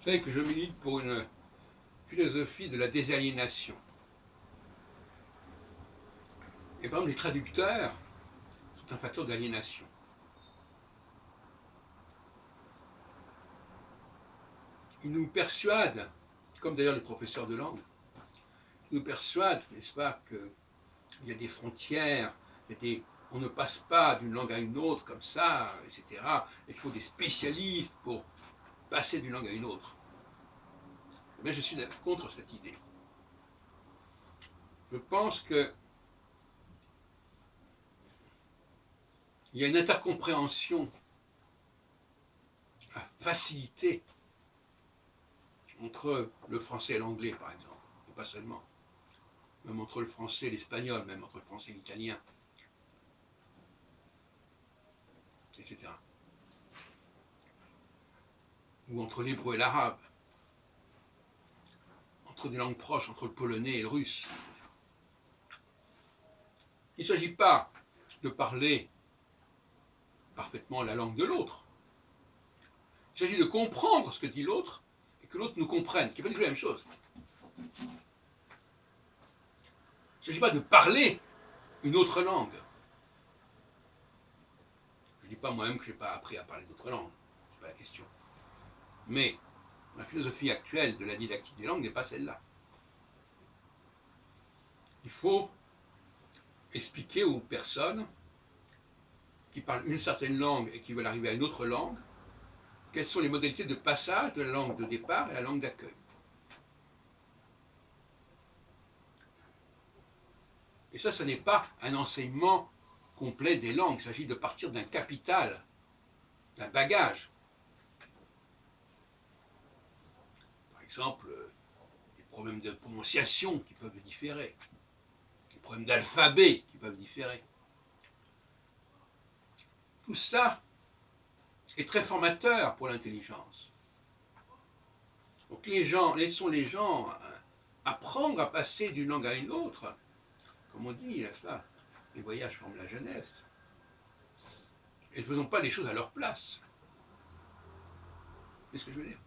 Vous savez que je milite pour une philosophie de la désaliénation. Et par exemple, les traducteurs sont un facteur d'aliénation. Ils nous persuadent, comme d'ailleurs les professeurs de langue, ils nous persuadent, n'est-ce pas, qu'il y a des frontières, on ne passe pas d'une langue à une autre comme ça, etc. Il faut des spécialistes pour passer d'une langue à une autre. Mais je suis contre cette idée. Je pense qu'il y a une intercompréhension à faciliter entre le français et l'anglais, par exemple, et pas seulement, même entre le français et l'espagnol, même entre le français et l'italien, etc. Ou entre l'hébreu et l'arabe, entre des langues proches, entre le polonais et le russe. Il ne s'agit pas de parler parfaitement la langue de l'autre. Il s'agit de comprendre ce que dit l'autre et que l'autre nous comprenne, qui n'est pas du tout la même chose. Il ne s'agit pas de parler une autre langue. Je ne dis pas moi-même que je n'ai pas appris à parler d'autres langues, ce n'est pas la question. Mais la philosophie actuelle de la didactique des langues n'est pas celle-là. Il faut expliquer aux personnes qui parlent une certaine langue et qui veulent arriver à une autre langue quelles sont les modalités de passage de la langue de départ à la langue d'accueil. Et ça, ce n'est pas un enseignement complet des langues. Il s'agit de partir d'un capital, d'un bagage. Par exemple, les problèmes de prononciation qui peuvent différer, les problèmes d'alphabet qui peuvent différer. Tout ça est très formateur pour l'intelligence. Donc laissons les gens apprendre à passer d'une langue à une autre. Comme on dit, n'est-ce pas, les voyages forment la jeunesse. Et ne faisons pas les choses à leur place. C'est ce que je veux dire.